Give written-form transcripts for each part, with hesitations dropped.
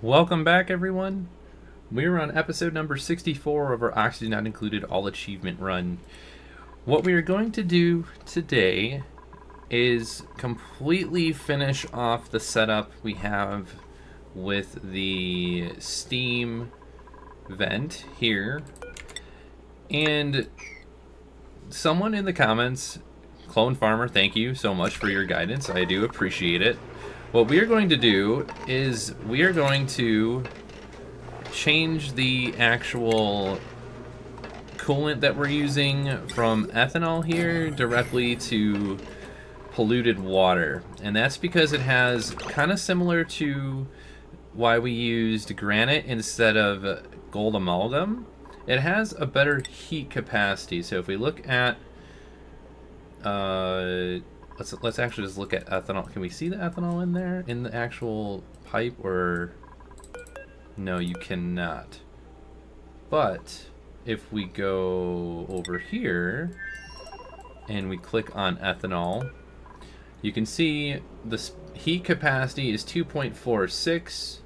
Welcome back, everyone. We're on episode number 64 of our Oxygen Not Included All Achievement Run. What we are going to do today is completely finish off the setup we have with the steam vent here. And someone in the comments, Clone Farmer, thank you so much for your guidance. I do appreciate it. What we are going to do is we are going to change the actual coolant that we're using from ethanol here directly to polluted water. And that's because it has kind of similar to why we used granite instead of gold amalgam. It has a better heat capacity. So if we look at let's actually just look at ethanol. Can we see the ethanol in there in the actual pipe, or no, you cannot. But if we go over here and we click on ethanol, you can see the heat capacity is 2.46,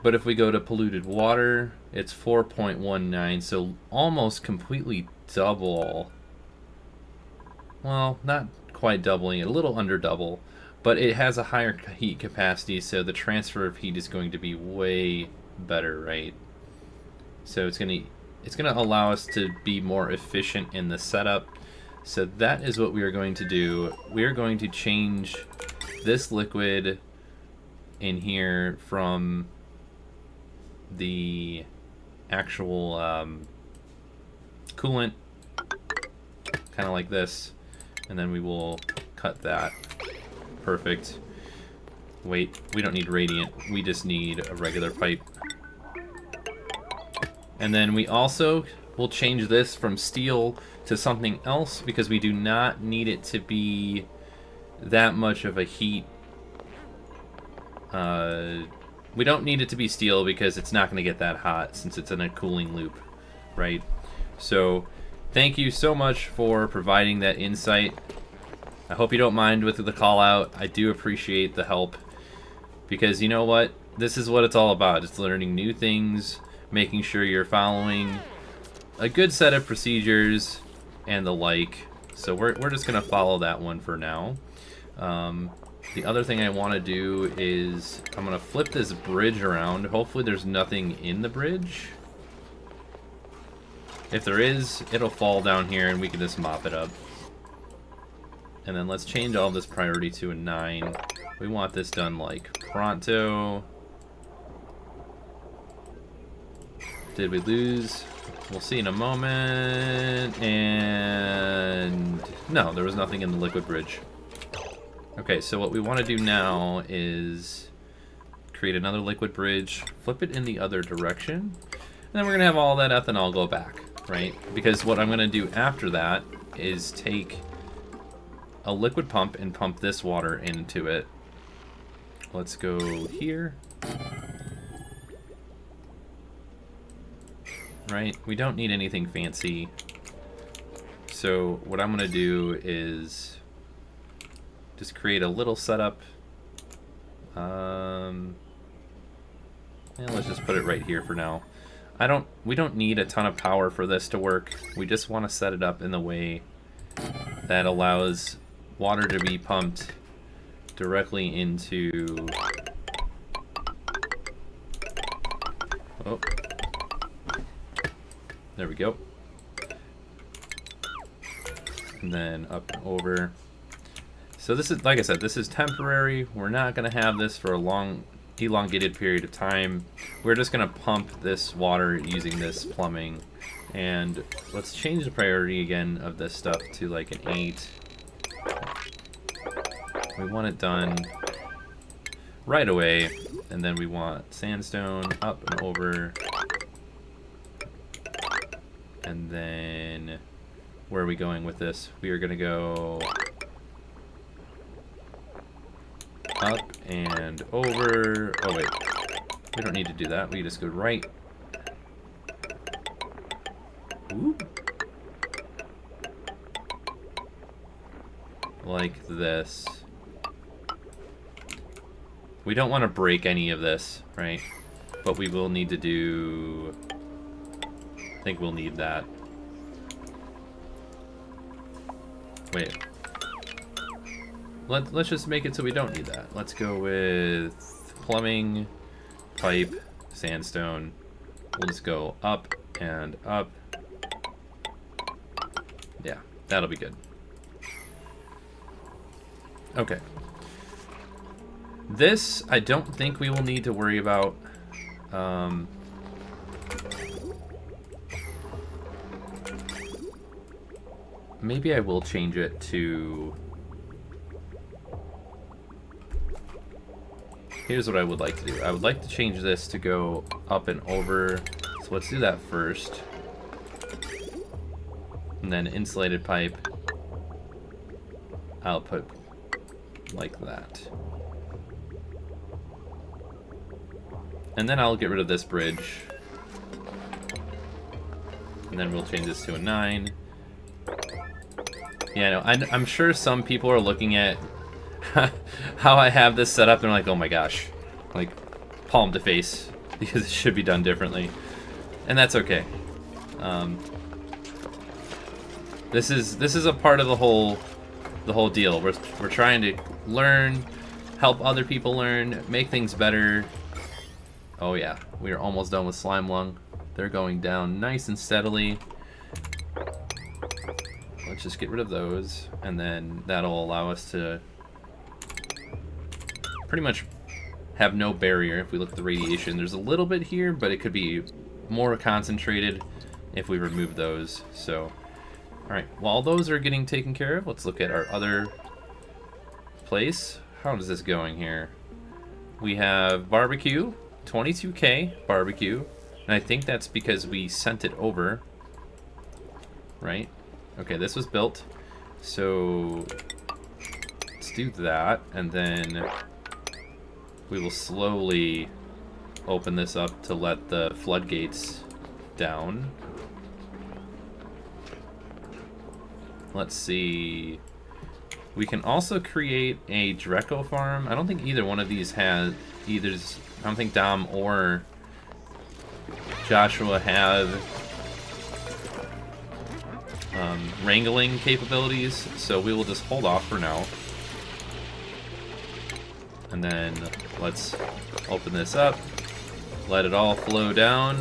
but if we go to polluted water, it's 4.19, so almost completely double. Well, not quite doubling it, a little under double, but it has a higher heat capacity, so the transfer of heat is going to be way better, right? So it's gonna allow us to be more efficient in the setup. So that is what we are going to do. We are going to change this liquid in here from the actual coolant, kind of like this, and then we will cut that. Perfect. Wait, we don't need radiant, we just need a regular pipe. And then we also will change this from steel to something else because we do not need it to be that much of a heat. We don't need it to be steel because it's not going to get that hot since it's in a cooling loop, right? So thank you so much for providing that insight. I hope you don't mind with the call out. I do appreciate the help because you know what? This is what it's all about. It's learning new things, making sure you're following a good set of procedures and the like. So we're just going to follow that one for now. The other thing I want to do is I'm going to flip this bridge around. Hopefully there's nothing in the bridge. If there is, it'll fall down here and we can just mop it up. And then let's change all this priority to a 9. We want this done like pronto. Did we lose? We'll see in a moment. And no, there was nothing in the liquid bridge. Okay, so what we want to do now is create another liquid bridge, flip it in the other direction, and then we're going to have all that ethanol go back, right? Because what I'm going to do after that is take a liquid pump and pump this water into it. Let's go here. Right, we don't need anything fancy. So what I'm going to do is just create a little setup. And let's just put it right here for now. We don't need a ton of power for this to work. We just want to set it up in the way that allows water to be pumped directly into... Oh. There we go. And then up and over. So this is, like I said, this is temporary. We're not going to have this for a long, elongated period of time. We're just going to pump this water using this plumbing. And let's change the priority again of this stuff to like an 8. We want it done right away. And then we want sandstone up and over. And then where are we going with this? We are going to go up and over. Oh wait, we don't need to do that. We just go right. Ooh. Like this. We don't want to break any of this, right? But we will need to do... I think we'll need that. Wait. Let's just make it so we don't need that. Let's go with plumbing, pipe, sandstone. We'll just go up and up. Yeah, that'll be good. Okay. This, I don't think we will need to worry about. Maybe I will change it to... Here's what I would like to do. I would like to change this to go up and over. So let's do that first. And then insulated pipe. I'll put like that. And then I'll get rid of this bridge. And then we'll change this to a 9. Yeah, no, I'm sure some people are looking at how I have this set up and they're like, oh my gosh. Like, palm to face. Because it should be done differently. And that's okay. This is a part of the whole deal. We're trying to learn, help other people learn, make things better. Oh yeah, we are almost done with slime lung. They're going down nice and steadily. Let's just get rid of those, and then that'll allow us to pretty much have no barrier. If we look at the radiation, there's a little bit here, but it could be more concentrated if we remove those. So, all right, while those are getting taken care of, let's look at our other place. How is this going here? We have barbecue, 22K barbecue, and I think that's because we sent it over, right? Okay, this was built, so let's do that, and then we will slowly open this up to let the floodgates down. Let's see. We can also create a Dreco farm. I don't think either one of these has I don't think Dom or Joshua have wrangling capabilities, so we will just hold off for now. And then let's open this up, let it all flow down.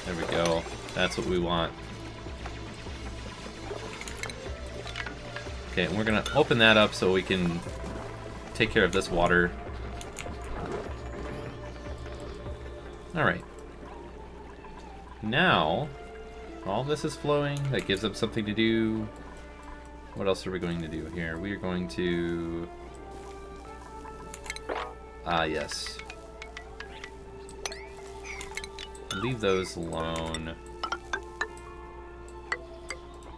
There we go. That's what we want. Okay, and we're gonna open that up so we can take care of this water. Alright. Now, all this is flowing. That gives us something to do. What else are we going to do here? We are going to... yes. Leave those alone.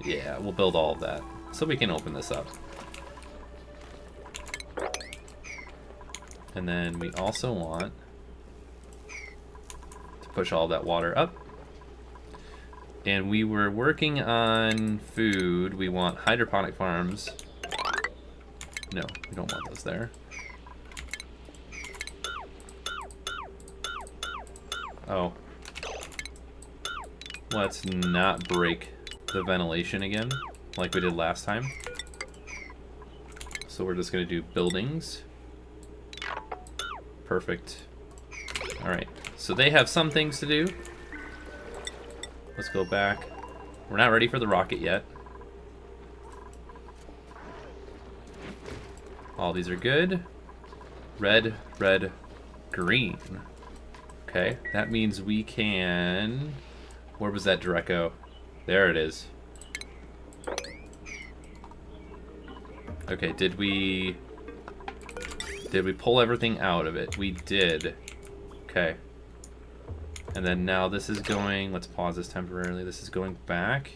Yeah, we'll build all of that. So we can open this up. And then we also want to push all that water up. And we were working on food. We want hydroponic farms. No, we don't want those there. Oh. Let's not break the ventilation again, like we did last time. So we're just going to do buildings. Perfect. Alright, so they have some things to do. Let's go back. We're not ready for the rocket yet. All these are good. Red, red, green. Okay, that means we can... Where was that Dreco? There it is. Okay, did we pull everything out of it? We did. Okay. And then now this is going, let's pause this temporarily. This is going back.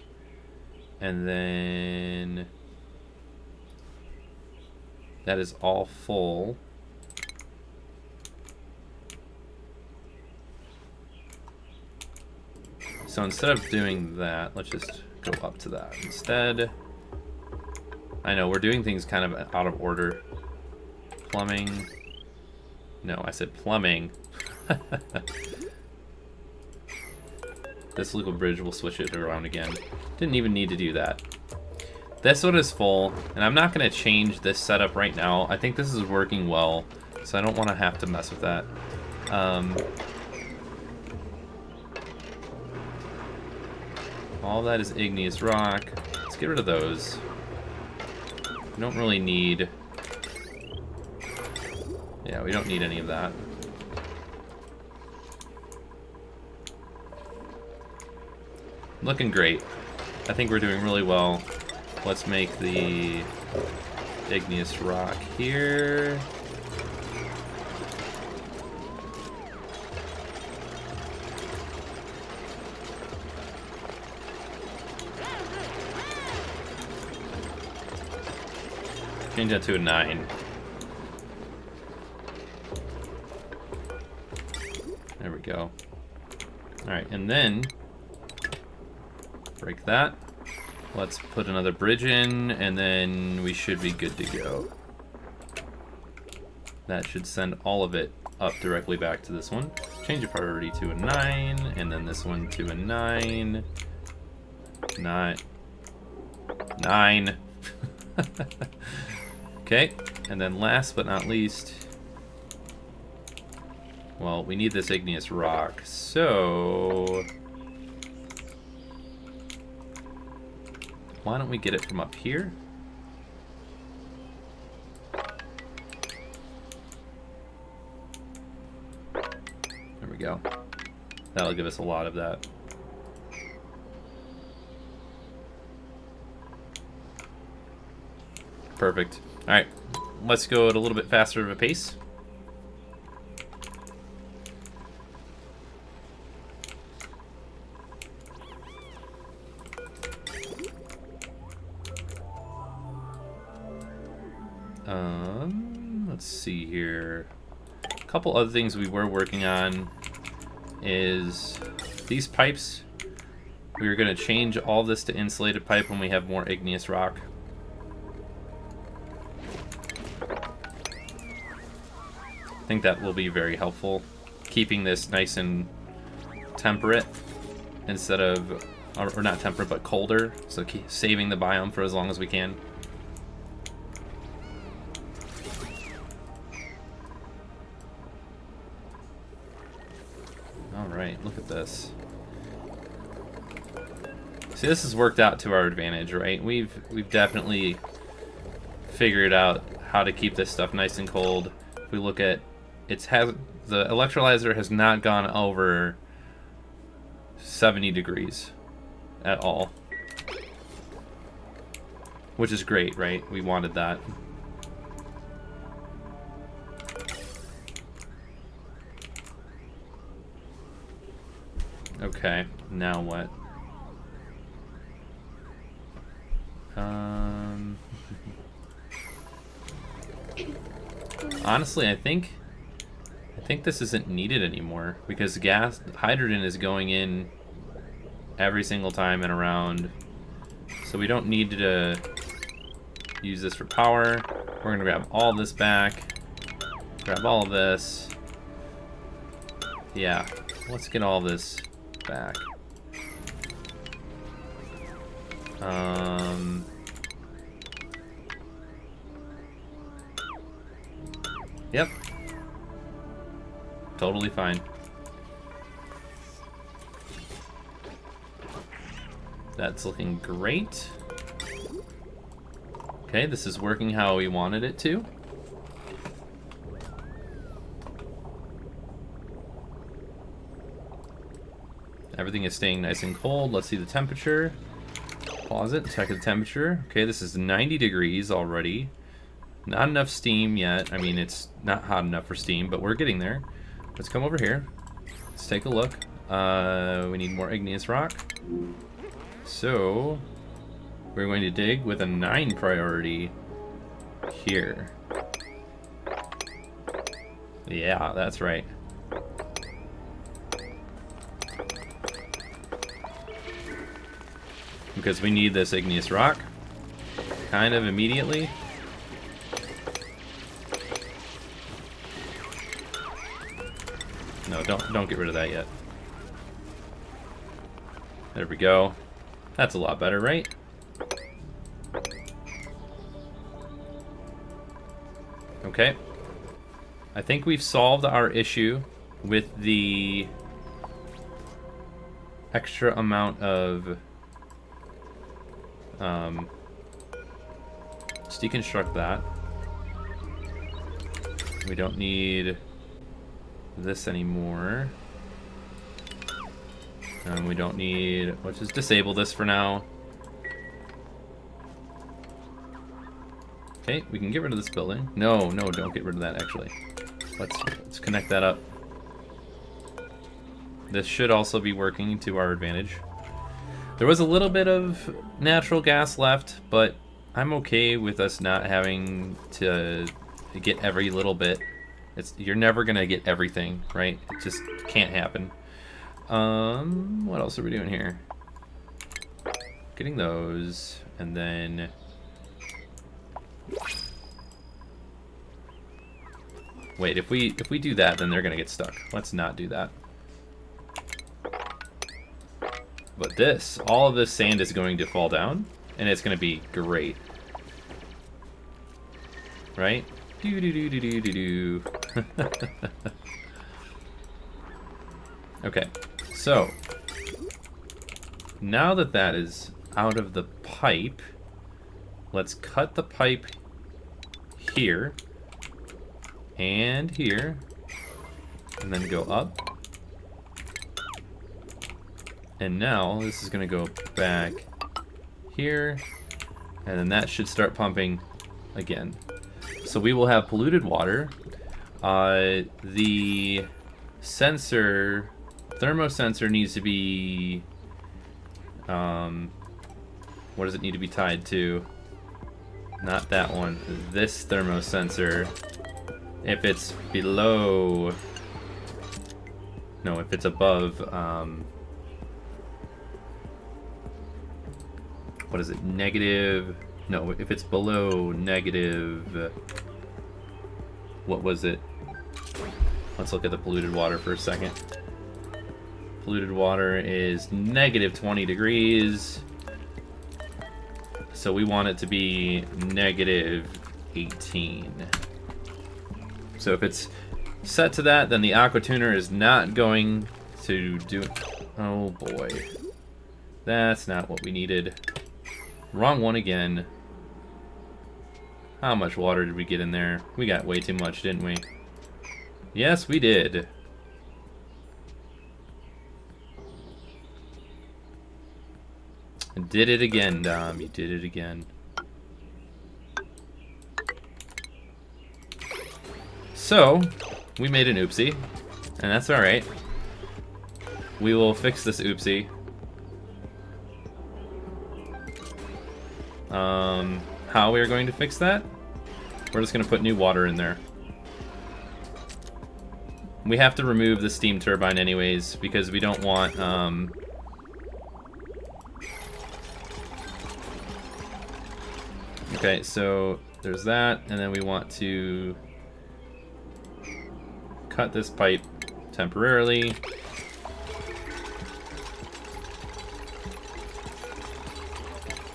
And then that is all full. So instead of doing that, let's just go up to that instead. I know, we're doing things kind of out of order. Plumbing. No, I said plumbing. This liquid bridge, we'll switch it around again. Didn't even need to do that. This one is full, and I'm not going to change this setup right now. I think this is working well, so I don't want to have to mess with that. All that is igneous rock. Let's get rid of those. We don't really need... Yeah, we don't need any of that. Looking great. I think we're doing really well. Let's make the igneous rock here. Change that to a 9. There we go. Alright, and then break that. Let's put another bridge in, and then we should be good to go. That should send all of it up directly back to this one. Change the priority to a 9, and then this one to a 9. 9. Okay, and then last but not least, well, we need this igneous rock, so why don't we get it from up here? There we go. That'll give us a lot of that. Perfect. Alright, let's go at a little bit faster of a pace. Let's see here. A couple other things we were working on is these pipes. We are going to change all this to insulated pipe when we have more igneous rock. I think that will be very helpful, keeping this nice and temperate instead of, or not temperate, but colder, so keep saving the biome for as long as we can. Alright, look at this. See, this has worked out to our advantage, right? We've definitely figured out how to keep this stuff nice and cold. If we look at the electrolyzer has not gone over 70 degrees at all, which is great, right? We wanted that. Okay, now what? Honestly, I think this isn't needed anymore because hydrogen is going in every single time and around, so we don't need to use this for power. We're gonna grab all this back, grab all of this. Yeah, let's get all this back. Yep. Totally fine. That's looking great. Okay, this is working how we wanted it to. Everything is staying nice and cold. Let's see the temperature. Pause it, check the temperature. Okay, this is 90 degrees already. Not enough steam yet. I mean, it's not hot enough for steam, but we're getting there. Let's come over here. Let's take a look. We need more igneous rock. So, we're going to dig with a 9 priority here. Yeah, that's right. Because we need this igneous rock. kind of immediately. No, don't get rid of that yet. There we go. That's a lot better, right? Okay. I think we've solved our issue with the extra amount of... let's deconstruct that. We don't need this anymore. And we don't need... let's just disable this for now. Okay, we can get rid of this building. No, don't get rid of that, actually. Let's connect that up. This should also be working to our advantage. There was a little bit of natural gas left, but I'm okay with us not having to get every little bit. You're never gonna get everything, right? It just can't happen. What else are we doing here? Getting those, and then... wait, if we do that, then they're gonna get stuck. Let's not do that. But this, all of this sand is going to fall down, and it's gonna be great. Right? Do do do do do do do. Okay, so now that that is out of the pipe, let's cut the pipe here and here, and then go up. And now this is going to go back here, and then that should start pumping again. So we will have polluted water. The sensor, thermosensor needs to be, what does it need to be tied to? Not that one. This thermosensor. If it's below, no, if it's above, what is it? Negative. No, if it's below negative, what was it? Let's look at the polluted water for a second. Polluted water is negative 20 degrees. So we want it to be negative 18. So if it's set to that, then the Aquatuner is not going to do it. Oh boy. That's not what we needed. Wrong one again. How much water did we get in there? We got way too much, didn't we? Yes, we did. Did it again, Dom. You did it again. So, we made an oopsie, and that's alright. We will fix this oopsie. How we are going to fix that? We're just going to put new water in there. We have to remove the steam turbine anyways, because we don't want, okay, so there's that, and then we want to cut this pipe temporarily.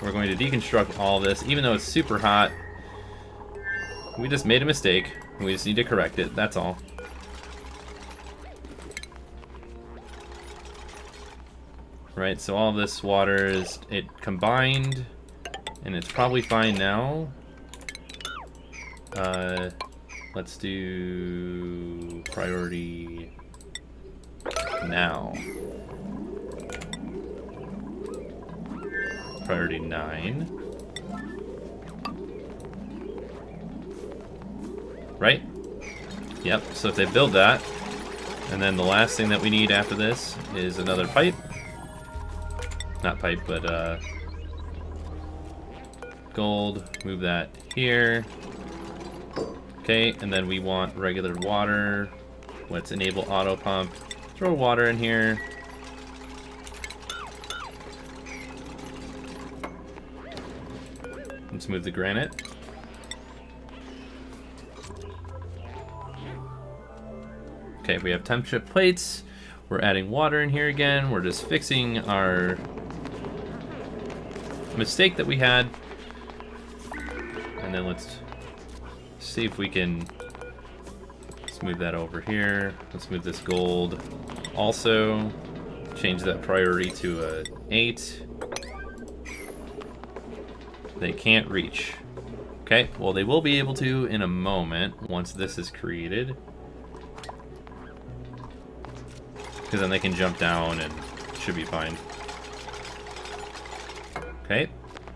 We're going to deconstruct all this, even though it's super hot. We just made a mistake. We just need to correct it, that's all. Right, so all this water is, it combined, and it's probably fine now. Let's do priority now. Priority 9. Right? Yep, so if they build that, and then the last thing that we need after this is another pipe. Not pipe, but gold. Move that here. Okay, and then we want regular water. Let's enable auto pump. Throw water in here. Let's Let's move the granite. Okay, we have temperature plates. We're adding water in here again. We're just fixing our mistake that we had. And then let's see if we can... Let's move that over here. Let's move this gold. Also, change that priority to a 8. They can't reach. Okay, well they will be able to in a moment once this is created. Because then they can jump down and should be fine. Okay,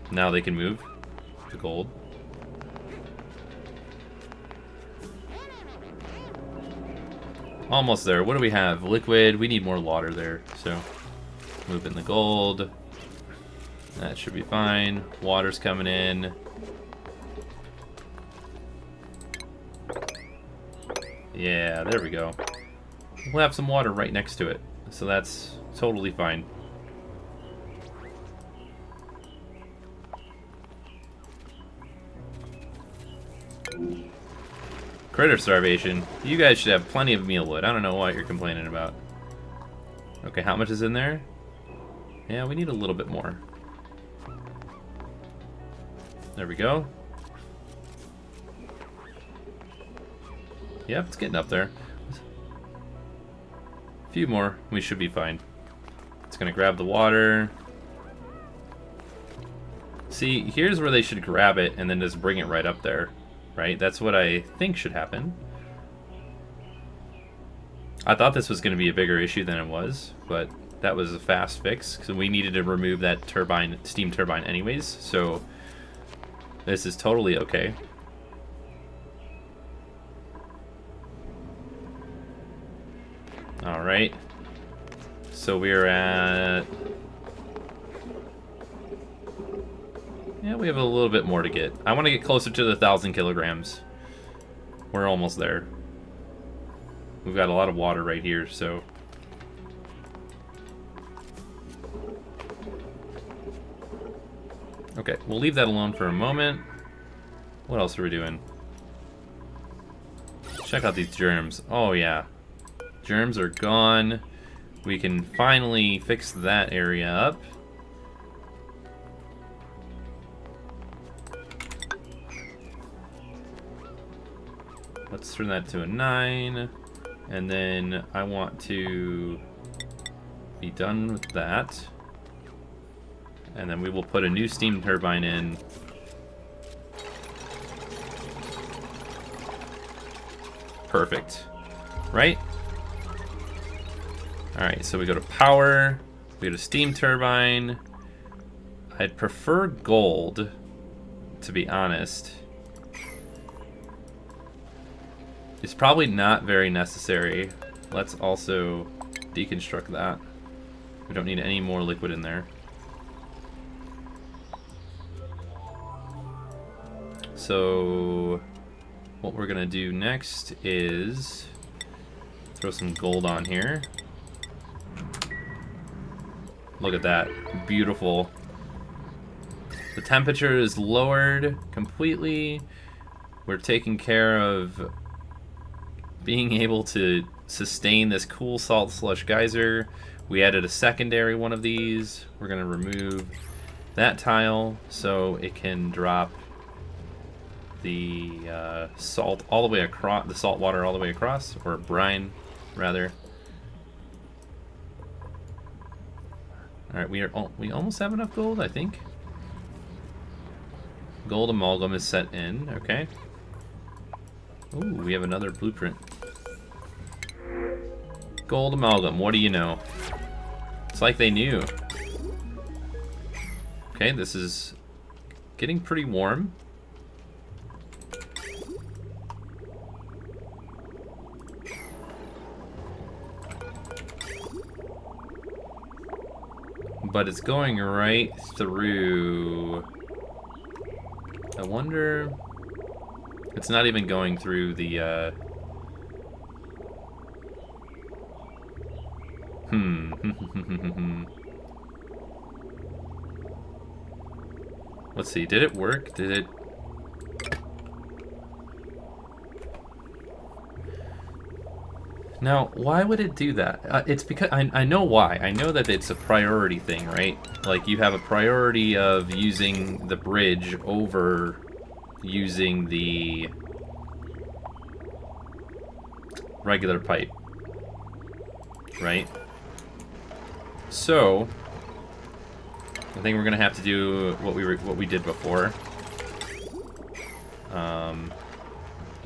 now they can move to gold. Almost there. What do we have? Liquid. We need more water there. So move in the gold. That should be fine. Water's coming in. Yeah, there we go. We'll have some water right next to it. So that's totally fine. Critter starvation. You guys should have plenty of mealwood. I don't know what you're complaining about. Okay, how much is in there? Yeah, we need a little bit more. There we go. Yep, it's getting up there. A few more, we should be fine. It's gonna grab the water. See, here's where they should grab it and then just bring it right up there. Right? That's what I think should happen. I thought this was going to be a bigger issue than it was, but that was a fast fix because we needed to remove that turbine, steam turbine anyways, so this is totally okay. Alright. So we're at... Yeah, we have a little bit more to get. I want to get closer to the 1,000 kilograms. We're almost there. We've got a lot of water right here, so... Okay, we'll leave that alone for a moment. What else are we doing? Check out these germs. Oh, yeah. Germs are gone. We can finally fix that area up. Let's turn that to a 9, and then I want to be done with that, and then we will put a new steam turbine in. Perfect, right? Alright, so we go to power, we go to steam turbine. I'd prefer gold, to be honest. It's probably not very necessary. Let's also deconstruct that. We don't need any more liquid in there. So what we're gonna do next is throw some gold on here. Look at that, beautiful. The temperature is lowered completely. We're taking care of being able to sustain this cool salt slush geyser. We added a secondary one of these. We're gonna remove that tile so it can drop the salt all the way across, the salt water all the way across, or brine rather. All right, we almost have enough gold, I think. Gold amalgam is set in. Okay. Ooh, we have another blueprint. Gold amalgam, what do you know? It's like they knew. Okay, this is getting pretty warm. But it's going right through. I wonder. It's not even going through the, Let's see, did it work? Did it... Now, why would it do that? It's because... I know why. I know that it's a priority thing, right? Like, you have a priority of using the bridge over using the regular pipe. Right? So, I think we're gonna have to do what we did before.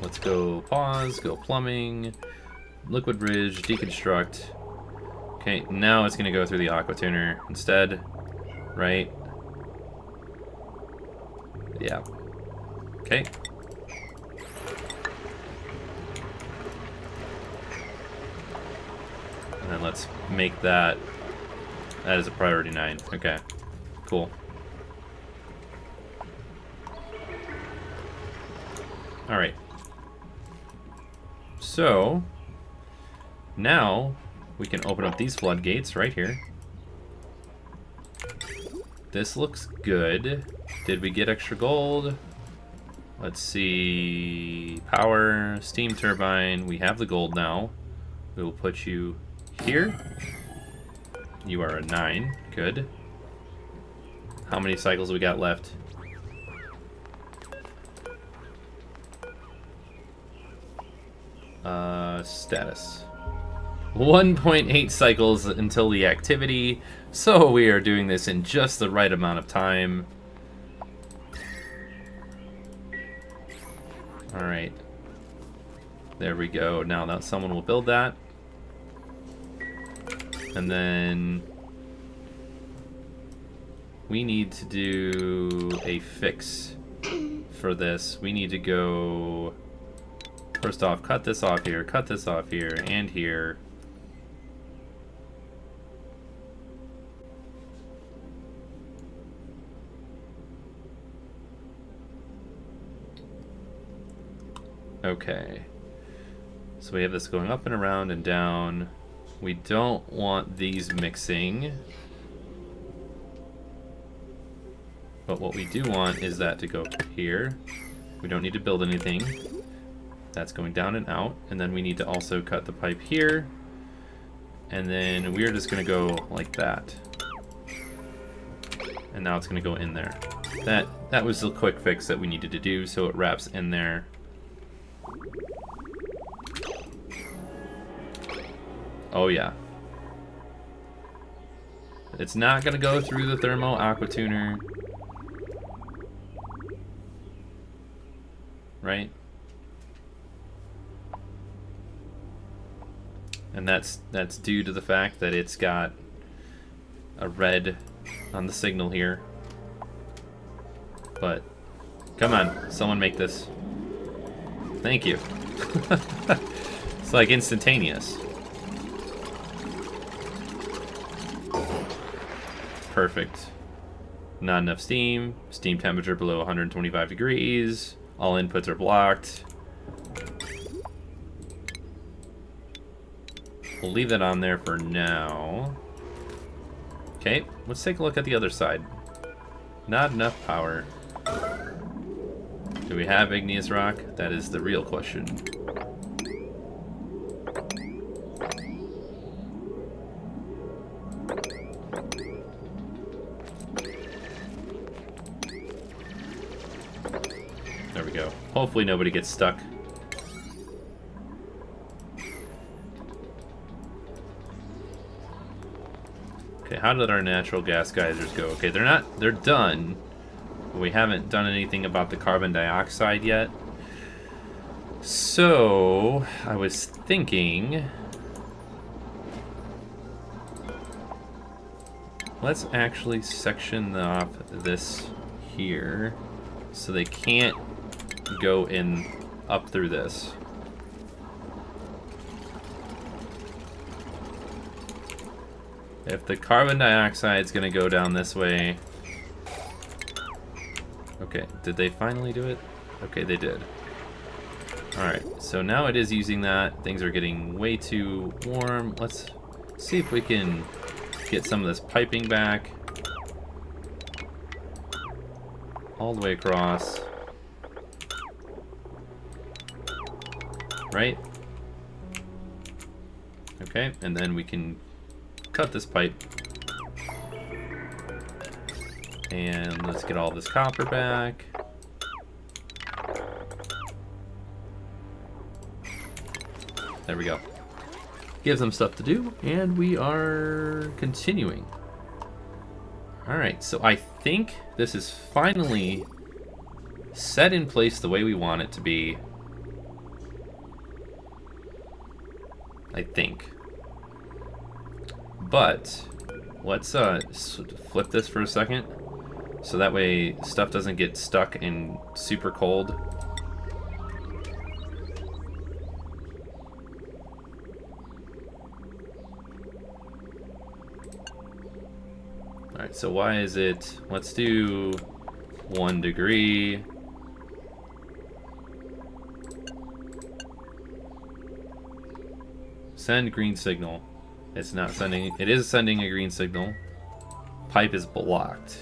Let's go pause, go plumbing, liquid bridge, deconstruct. Okay, now it's gonna go through the Aquatuner instead, right? Yeah. Okay. And then let's make that as a priority 9. Okay, cool. All right. So now we can open up these floodgates right here. This looks good. Did we get extra gold? Let's see. Power, steam turbine. We have the gold now. We will put you here. You are a 9. Good. How many cycles we got left? Status. 1.8 cycles until the activity, so we are doing this in just the right amount of time. Alright. There we go. Now that someone will build that. And then we need to do a fix for this. We need to go, first off, cut this off here, and here. Okay. So we have this going up and around and down. We don't want these mixing. But what we do want is that to go here. We don't need to build anything. That's going down and out. And then we need to also cut the pipe here. And then we're just going to go like that. And now it's going to go in there. That was the quick fix that we needed to do, so it wraps in there. Oh yeah. It's not going to go through the thermo Aquatuner. Right? And that's due to the fact that it's got a red on the signal here. But come on, someone make this. Thank you. It's like instantaneous. Perfect. Not enough steam. Steam temperature below 125 degrees. All inputs are blocked. We'll leave that on there for now. Okay, let's take a look at the other side. Not enough power. Do we have igneous rock? That is the real question. There we go. Hopefully nobody gets stuck. Okay, how did our natural gas geysers go? Okay, they're done. But we haven't done anything about the carbon dioxide yet. So, I was thinking, let's actually section off this here so they can't go in up through this. If the carbon dioxide is going to go down this way... Okay, did they finally do it? Okay, they did. Alright, so now it is using that. Things are getting way too warm. Let's see if we can get some of this piping back. all the way across. Right? Okay, and then we can cut this pipe. And let's get all this copper back. There we go. Gives them stuff to do, and we are continuing. Alright, so I think this is finally set in place the way we want it to be. I think. But let's flip this for a second, so that way stuff doesn't get stuck and super cold. Alright, so why is it, let's do 1 degree. Send green signal. It's not sending, it is sending a green signal. Pipe is blocked.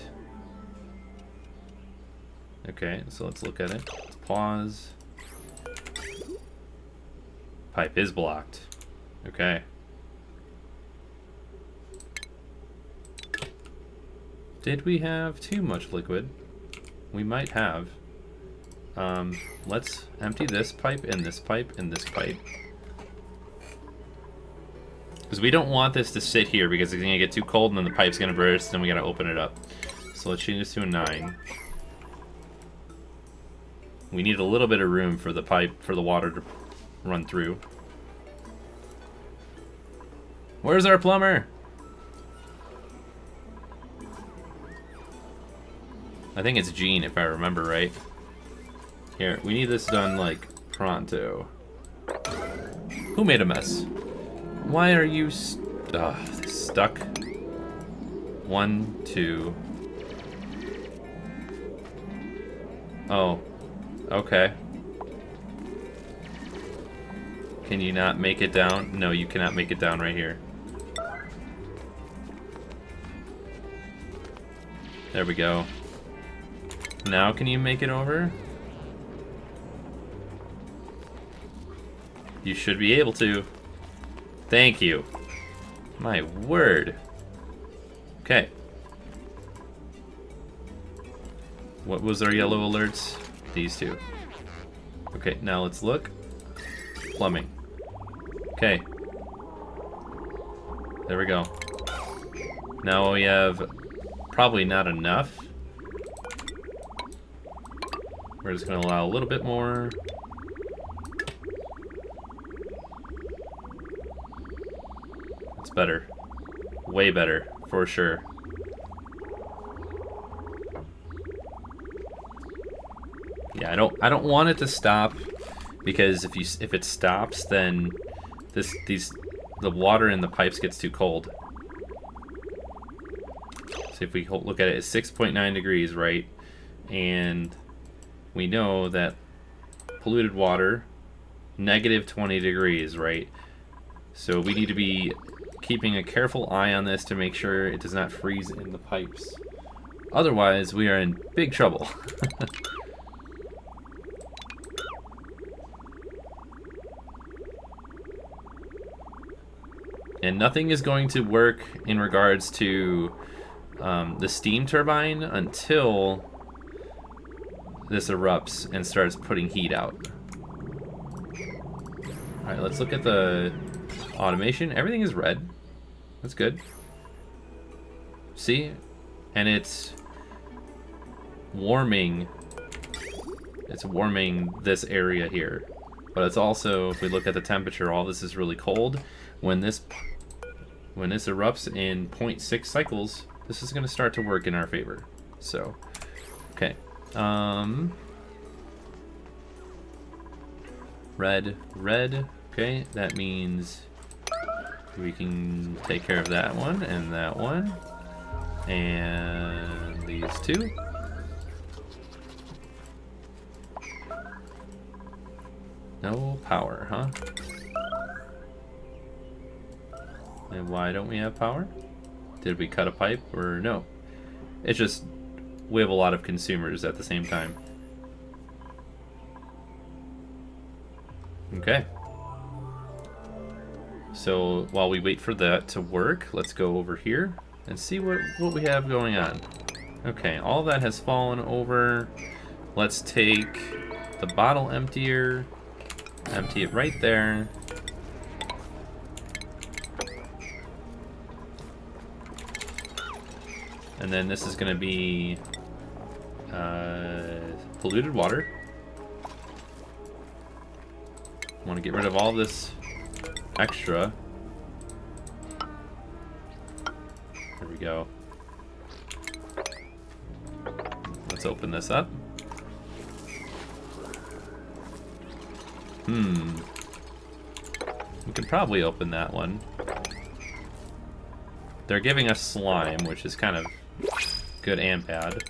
Okay, so let's look at it. Let's pause. Pipe is blocked. Okay. Did we have too much liquid? We might have. Let's empty this pipe and this pipe and this pipe. Because we don't want this to sit here because it's going to get too cold and then the pipe's going to burst and we got to open it up. So let's change this to a 9. We need a little bit of room for the pipe, for the water to run through. Where's our plumber? I think it's Gene, if I remember right. Here, we need this done, like, pronto. Who made a mess? Why are you stuck? 1, 2. Oh, okay. Can you not make it down? No, you cannot make it down right here. There we go. Now can you make it over? You should be able to. Thank you. My word. Okay. What was our yellow alerts? These two. Okay, now let's look. Plumbing. Okay. There we go. Now we have probably not enough. We're just going to allow a little bit more. It's better. Way better, for sure. Yeah, I don't want it to stop, because if it stops, then the water in the pipes gets too cold. So if we look at it, it's 6.9 degrees, right? And we know that polluted water, negative 20 degrees, right? So we need to be keeping a careful eye on this to make sure it does not freeze in the pipes. Otherwise, we are in big trouble. And nothing is going to work in regards to the steam turbine until this erupts and starts putting heat out. Alright, let's look at the automation. Everything is red. That's good. See? And it's warming. It's warming this area here. But it's also, if we look at the temperature, all this is really cold. When this erupts in 0.6 cycles, this is going to start to work in our favor. So, okay. Red. Okay, that means we can take care of that one and that one. And these two. No power, huh? And why don't we have power? Did we cut a pipe or no? It's just we have a lot of consumers at the same time. Okay. So while we wait for that to work, let's go over here and see what we have going on. Okay, all that has fallen over. Let's take the bottle emptier, empty it right there. And then this is going to be polluted water. I want to get rid of all this extra. There we go. Let's open this up. We could probably open that one. They're giving us slime, which is kind of good and bad.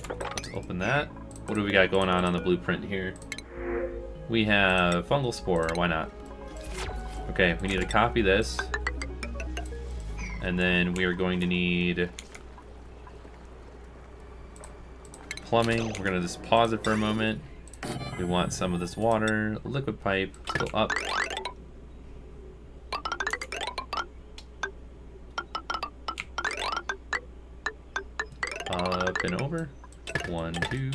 Let's open that. What do we got going on the blueprint here? We have fungal spore, why not? Okay, we need to copy this. And then we are going to need plumbing. We're gonna just pause it for a moment. We want some of this water, liquid pipe, to go up. Up and over. 1, 2.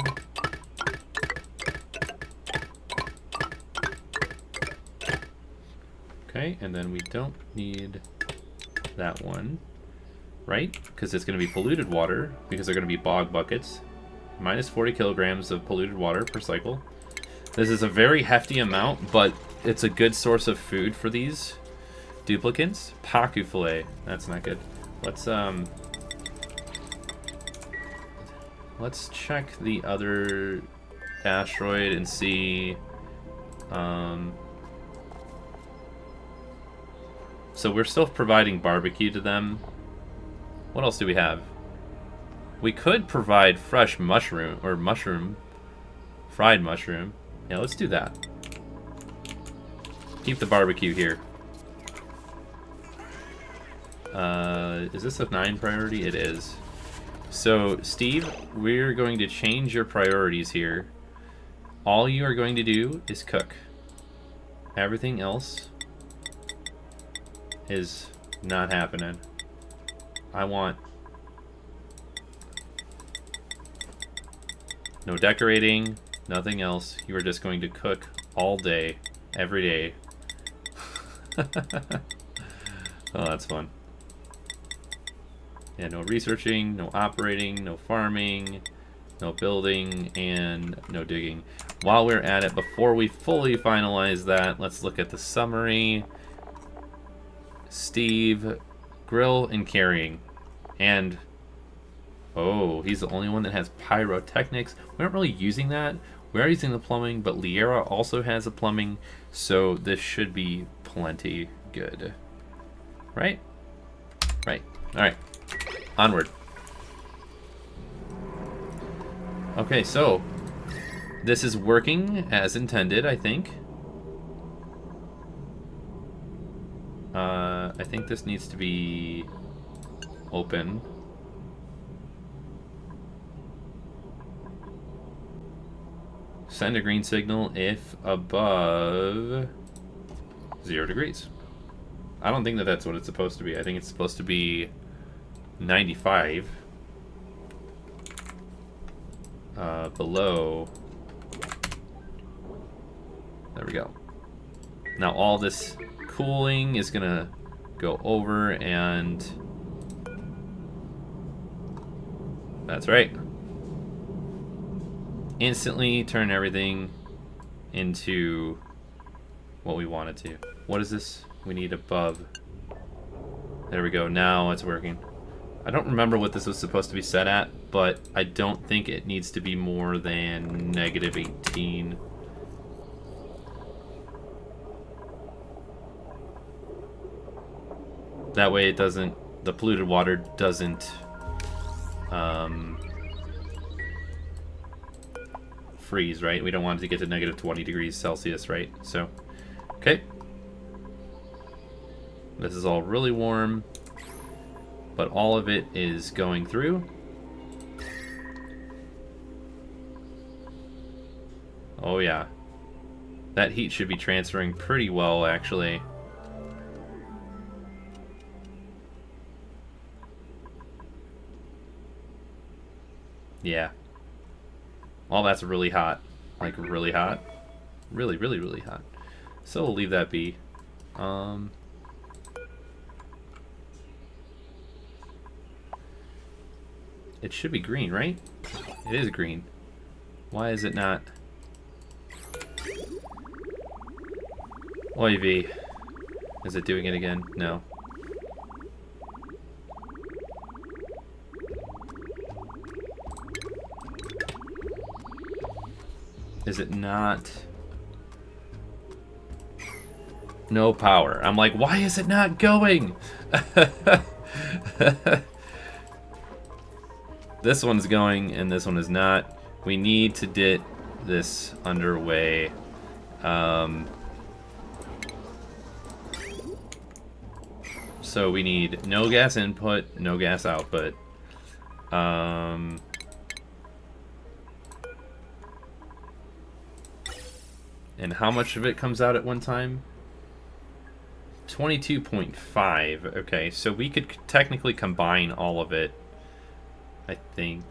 Okay, and then we don't need that one, right? Because it's going to be polluted water, because they're going to be bog buckets. Minus 40 kilograms of polluted water per cycle. This is a very hefty amount, but it's a good source of food for these duplicants. Paku fillet. That's not good. Let's check the other asteroid and see. So we're still providing barbecue to them. What else do we have? We could provide fresh mushroom, or fried mushroom. Yeah, let's do that. Keep the barbecue here. Is this a 9 priority? It is. So, Steve, we're going to change your priorities here. All you are going to do is cook. Everything else is not happening. I want no decorating, nothing else. You are just going to cook all day, every day. Oh, that's fun. Yeah, no researching, no operating, no farming, no building, and no digging. While we're at it, before we fully finalize that, let's look at the summary. Steve, grill and carrying. And, oh, he's the only one that has pyrotechnics. We aren't really using that. We are using the plumbing, but Liera also has a plumbing, so this should be plenty good. Right? Right. Alright. Onward. Okay, so this is working as intended, I think. I think this needs to be open. Send a green signal if above 0 degrees. I don't think that that's what it's supposed to be. I think it's supposed to be 95. Below. There we go. Now all this cooling is gonna go over, and that's right. Instantly turn everything into what we want it to. What is this? We need above. There we go. Now it's working. I don't remember what this was supposed to be set at, but I don't think it needs to be more than -18. That way it doesn't, the polluted water doesn't freeze, right? We don't want it to get to -20 degrees Celsius, right? So, okay. This is all really warm, but all of it is going through. Oh yeah. That heat should be transferring pretty well, actually. Yeah. Well, that's really hot. Like, really hot. Really, really, really hot. So we'll leave that be. It should be green, right? It is green. Why is it not? Oy vey. Is it doing it again? No. Is it not? No power. I'm like, why is it not going? This one's going and this one is not. We need to get this underway. So we need no gas input, no gas output. And how much of it comes out at one time? 22.5. Okay, so we could technically combine all of it, I think,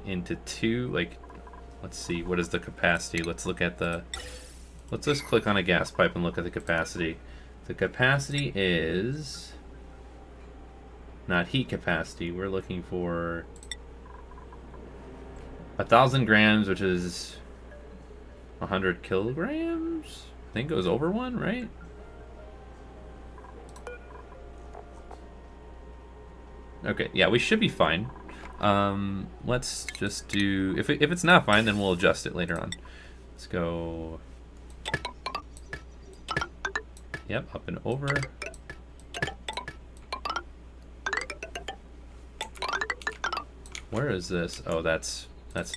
into two. Like, let's see, what is the capacity? Let's look at the... Let's just click on a gas pipe and look at the capacity. The capacity is... Not heat capacity. We're looking for 1,000 grams, which is 100 kilograms? I think it goes over one, right? Okay, yeah, we should be fine. Let's just do... If it's not fine, then we'll adjust it later on. Let's go... Yep, up and over. Where is this? Oh, that's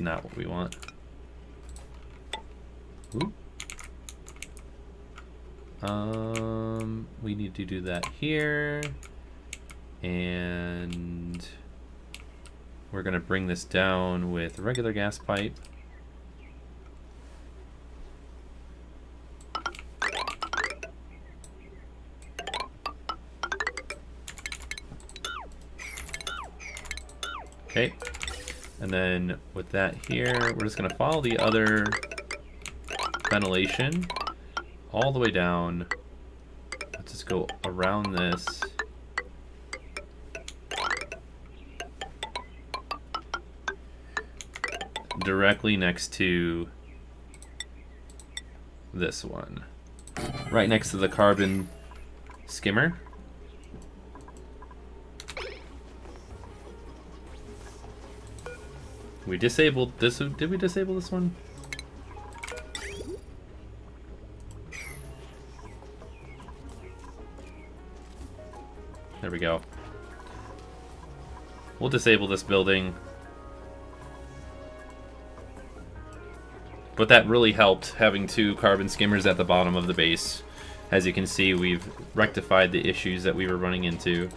not what we want. Ooh. We need to do that here. And we're gonna bring this down with a regular gas pipe. Okay, and then with that here, we're just gonna follow the other ventilation all the way down. Let's just go around this. Directly next to this one. Right next to the carbon skimmer. We disabled this. Did we disable this one? There we go. We'll disable this building. But that really helped, having two carbon skimmers at the bottom of the base. As you can see, we've rectified the issues that we were running into.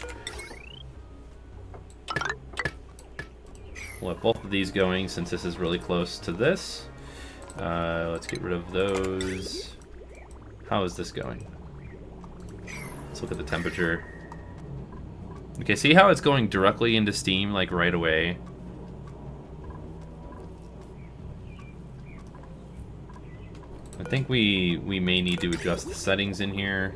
We'll have both of these going since this is really close to this. Let's get rid of those. How is this going? Let's look at the temperature. Okay, see how it's going directly into steam, like right away? I think we may need to adjust the settings in here.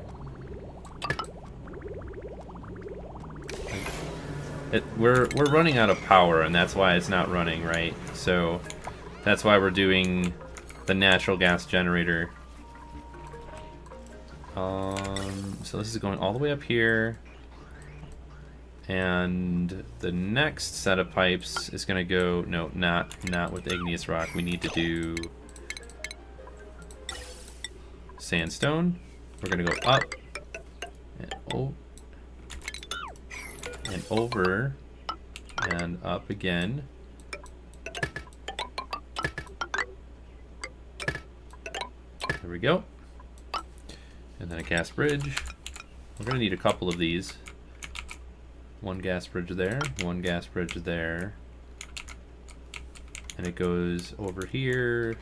We're running out of power, and that's why it's not running, right? So that's why we're doing the natural gas generator. So this is going all the way up here, and the next set of pipes is going to go. No, not with igneous rock. We need to do sandstone. We're going to go up and over and up again. There we go. And then a gas bridge. We're going to need a couple of these. One gas bridge there, one gas bridge there. And it goes over here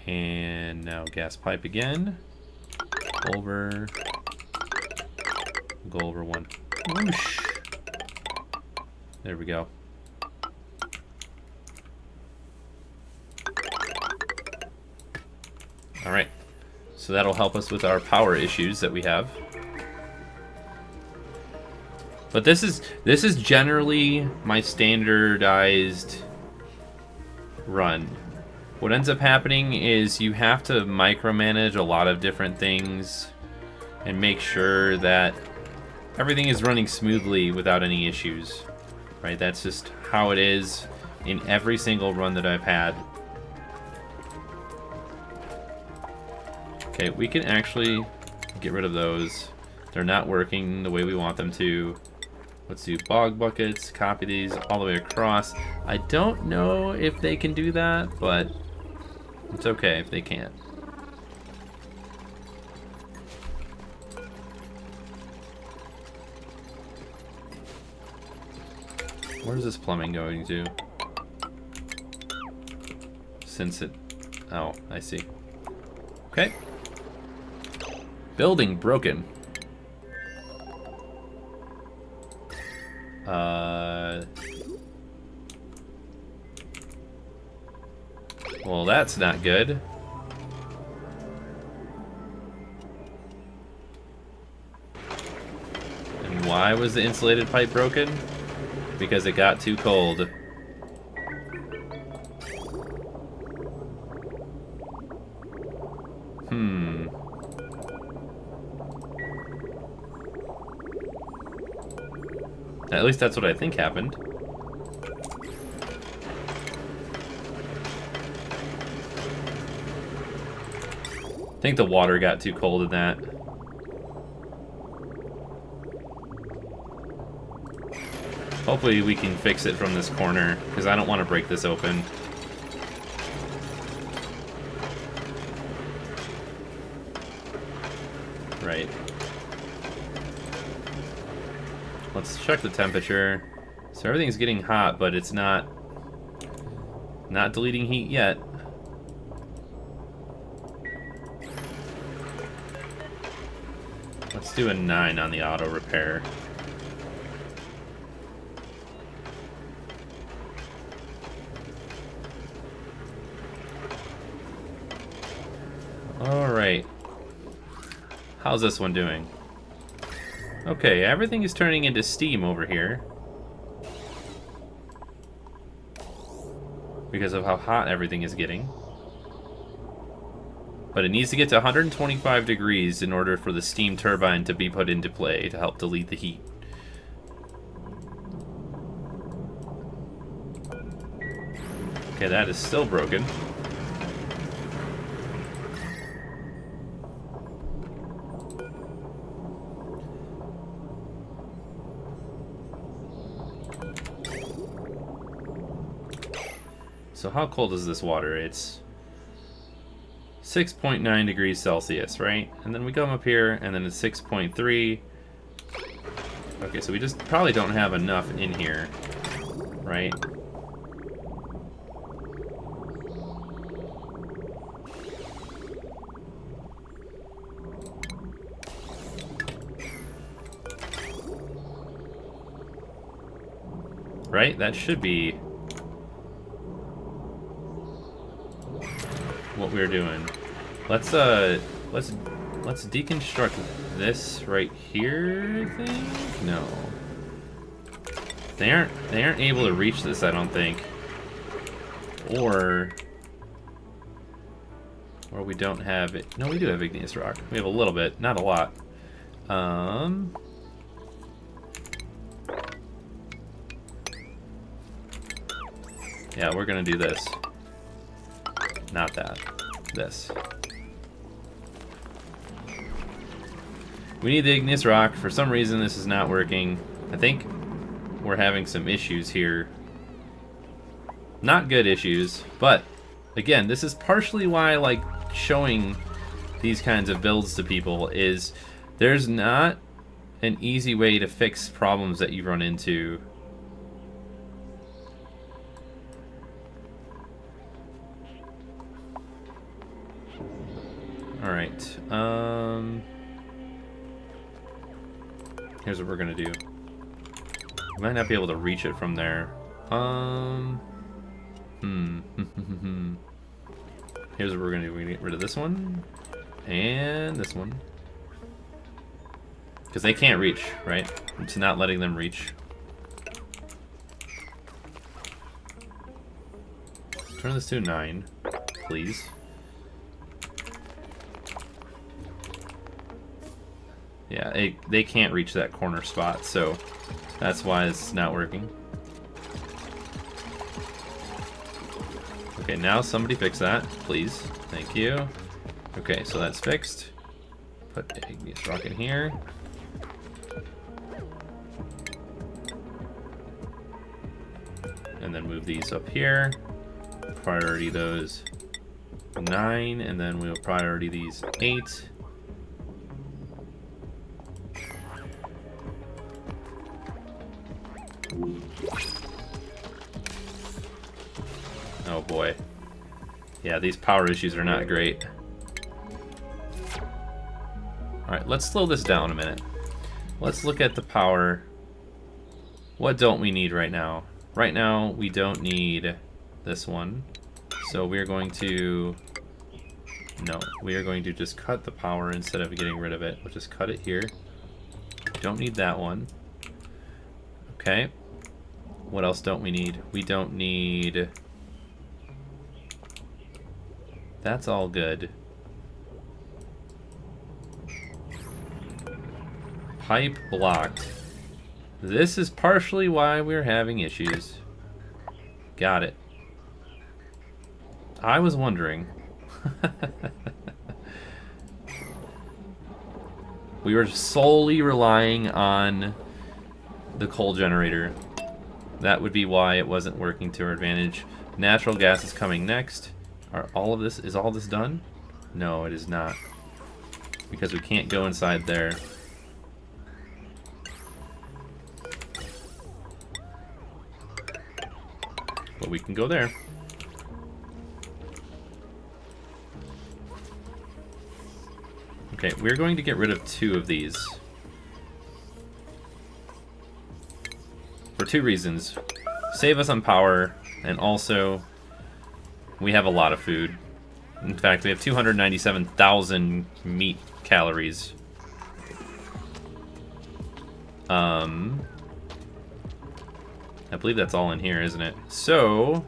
And now gas pipe again. Over. Go over one. Whoosh. There we go. All right. So that'll help us with our power issues that we have. But this is generally my standardized run. What ends up happening is you have to micromanage a lot of different things and make sure that everything is running smoothly without any issues. Right? That's just how it is in every single run that I've had. Okay, we can actually get rid of those. They're not working the way we want them to. Let's do bog buckets, copy these all the way across. I don't know if they can do that, but it's okay if they can't. Where's this plumbing going to? Since it... Oh, I see. Okay. Building broken. Well, that's not good. And why was the insulated pipe broken? Because it got too cold. At least that's what I think happened. I think the water got too cold in that. Hopefully we can fix it from this corner, because I don't want to break this open. Right. Let's check the temperature. So everything's getting hot, but it's not deleting heat yet. Let's do a 9 on the auto repair. All right. How's this one doing? Okay, everything is turning into steam over here. Because of how hot everything is getting. But it needs to get to 125 degrees in order for the steam turbine to be put into play to help delete the heat. Okay, that is still broken. So how cold is this water? It's 6.9 degrees Celsius, right? And then we come up here, and then it's 6.3. Okay, so we just probably don't have enough in here, right? Right? That should be what we're doing. Let's deconstruct this right here, I think? No. They aren't able to reach this, I don't think. Or we don't have it. No, we do have igneous rock. We have a little bit, not a lot. Yeah, we're gonna do this. Not that. This. We need the igneous rock. For some reason, this is not working. I think we're having some issues here. Not good issues, but again, this is partially why I like showing these kinds of builds to people, is there's not an easy way to fix problems that you run into. Alright. Here's what we're gonna do. We might not be able to reach it from there. Here's what we're gonna do. We're gonna get rid of this one. And this one. Because they can't reach, right? It's not letting them reach. Turn this to 9, please. Yeah, they can't reach that corner spot, so that's why it's not working. Okay, now somebody fix that, please. Thank you. Okay, so that's fixed. Put a igneous rock in here. And then move these up here. Priority those 9, and then we'll priority these 8. Oh boy. Yeah, these power issues are not great. Alright, let's slow this down a minute. Let's look at the power. What don't we need right now? Right now, we don't need this one. So we're going to... No, we are going to just cut the power instead of getting rid of it. We'll just cut it here. Don't need that one. Okay. What else don't we need? We don't need... That's all good. Pipe blocked. This is partially why we're having issues. Got it. I was wondering. We were solely relying on the coal generator. That would be why it wasn't working to our advantage. Natural gas is coming next. Is all this done? No, it is not. Because we can't go inside there. But we can go there. Okay, we're going to get rid of 2 of these. For 2 reasons. Save us on power, and also we have a lot of food. In fact, we have 297,000 meat calories. I believe that's all in here, isn't it? So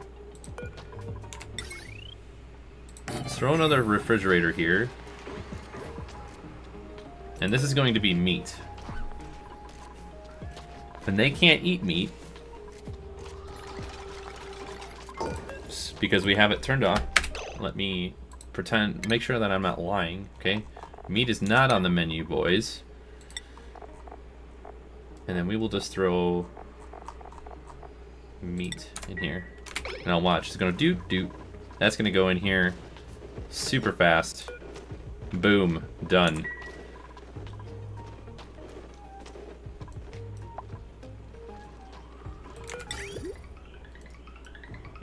let's throw another refrigerator here. And this is going to be meat. And they can't eat meat because we have it turned off. Let me make sure that I'm not lying, okay? Meat is not on the menu, boys. And then we will just throw meat in here. And I'll watch. It's gonna doot. That's gonna go in here super fast. Boom. Done.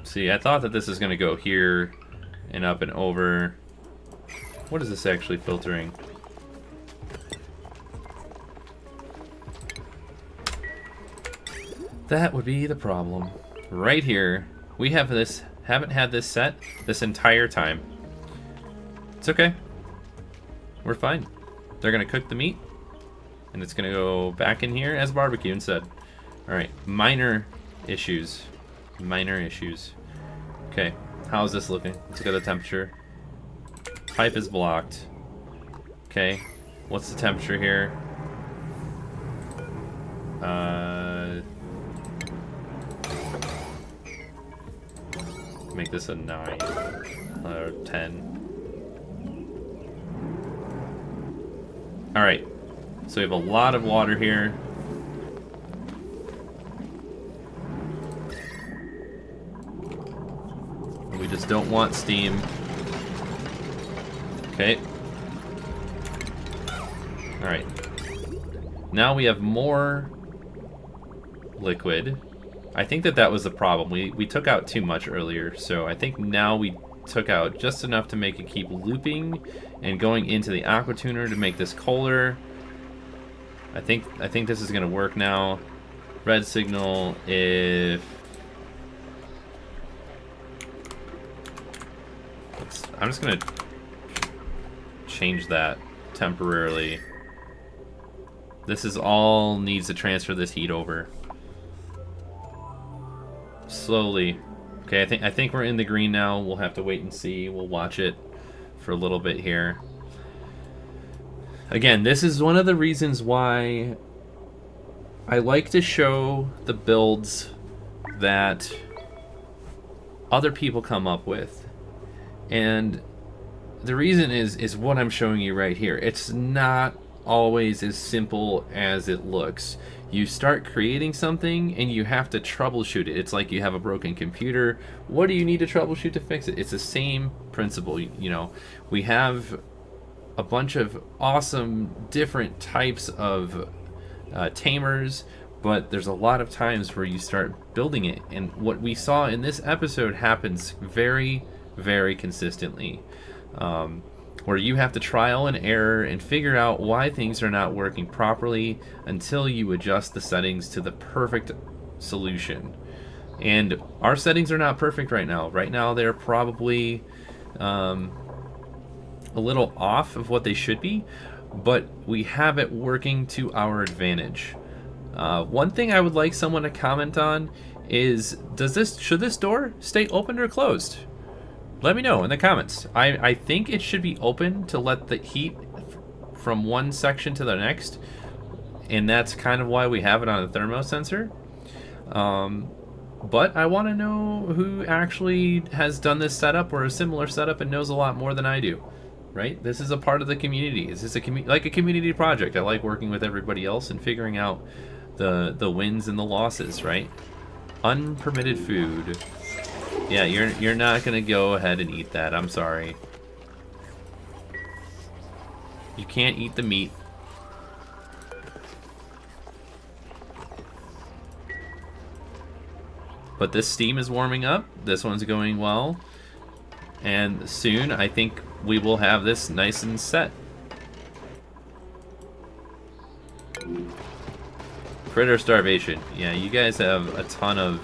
See, I thought that this is gonna go here and up and over. What is this actually filtering? That would be the problem. Right here, we have this, haven't had this set this entire time. It's okay. We're fine. They're gonna cook the meat, and it's gonna go back in here as barbecue instead. Alright, minor issues. Minor issues. Okay, how's this looking? Let's look at the temperature. Pipe is blocked. Okay, what's the temperature here? Make this a 9 or 10. Alright, so we have a lot of water here. We just don't want steam. Okay. Alright. Now we have more liquid. I think that was the problem. We took out too much earlier, so I think now we took out just enough to make it keep looping and going into the Aquatuner to make this Kohler. I think this is going to work now. Red signal if... I'm just going to change that temporarily. This is all needs to transfer this heat over. Slowly. Okay, I think we're in the green now. We'll have to wait and see. We'll watch it for a little bit here. Again, this is one of the reasons why I like to show the builds that other people come up with. And the reason is what I'm showing you right here. It's not always as simple as it looks. You start creating something and you have to troubleshoot it. It's like you have a broken computer. What do you need to troubleshoot to fix it? It's the same principle. You know, we have a bunch of awesome different types of tamers, but there's a lot of times where you start building it, and what we saw in this episode happens very, very consistently, where you have to trial and error and figure out why things are not working properly until you adjust the settings to the perfect solution. And our settings are not perfect right now. Right now they're probably a little off of what they should be, but we have it working to our advantage. One thing I would like someone to comment on is, should this door stay open or closed? Let me know in the comments. I think it should be open to let the heat from one section to the next, and that's kind of why we have it on a thermo sensor. But I want to know who actually has done this setup or a similar setup and knows a lot more than I do. Right? This is a part of the community. This is like a community project. I like working with everybody else and figuring out the wins and the losses, right? Unpermitted food. Yeah, you're not gonna go ahead and eat that. I'm sorry. You can't eat the meat. But this steam is warming up. This one's going well. And soon, I think we will have this nice and set. Critter starvation. Yeah, you guys have a ton of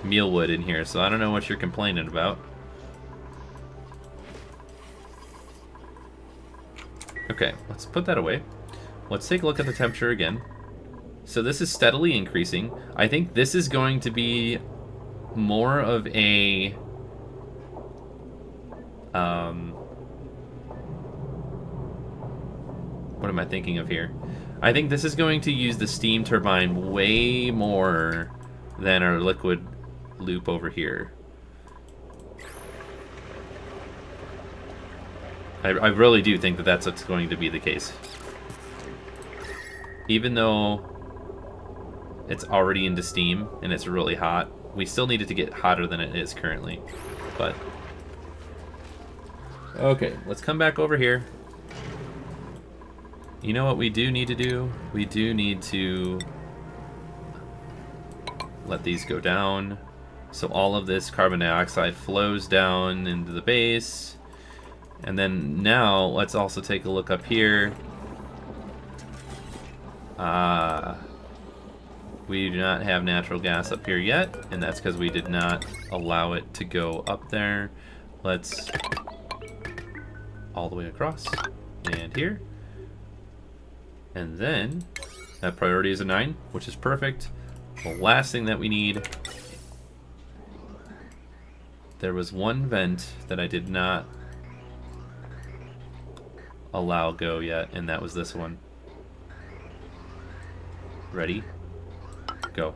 mealwood in here, so I don't know what you're complaining about. Okay, let's put that away. Let's take a look at the temperature again. So this is steadily increasing. I think this is going to be more of a what am I thinking of here? I think this is going to use the steam turbine way more than our liquid loop over here. I really do think that that's what's going to be the case. Even though it's already into steam and it's really hot, we still need it to get hotter than it is currently. But okay, let's come back over here. You know what we do need to do? We do need to let these go down. So all of this carbon dioxide flows down into the base. And then now let's also take a look up here. We do not have natural gas up here yet, and that's because we did not allow it to go up there. Let's all the way across and here. And then that priority is a 9, which is perfect. The last thing that we need, there was one vent that I did not allow go yet, and that was this one. Ready? Go.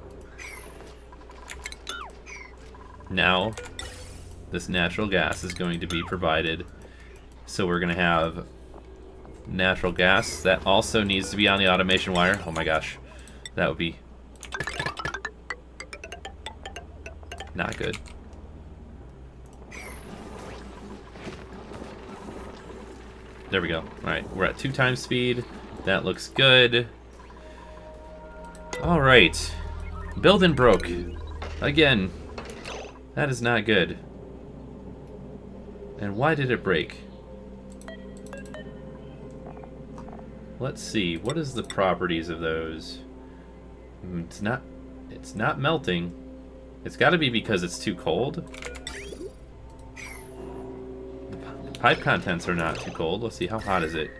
Now this natural gas is going to be provided, so we're going to have natural gas that also needs to be on the automation wire. Oh my gosh, that would be not good. There we go. Alright, we're at 2 times speed. That looks good. Alright. Build and broke. Again. That is not good. And why did it break? Let's see. What is the properties of those? It's not melting. It's got to be because it's too cold. The pipe contents are not too cold. Let's see, how hot is it?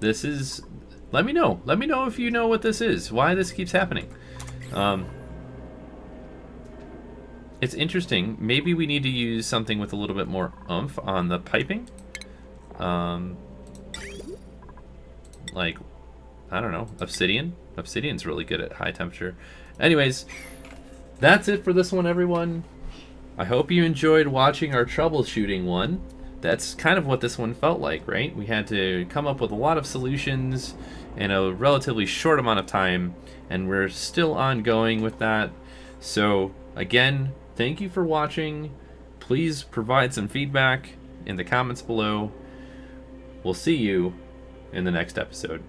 This is... Let me know. Let me know if you know what this is. Why this keeps happening. It's interesting. Maybe we need to use something with a little bit more oomph on the piping. Like, I don't know, obsidian? Obsidian's really good at high temperature. Anyways, that's it for this one, everyone. I hope you enjoyed watching our troubleshooting one. That's kind of what this one felt like, right? We had to come up with a lot of solutions in a relatively short amount of time, and we're still ongoing with that. So, again, thank you for watching. Please provide some feedback in the comments below. We'll see you in the next episode.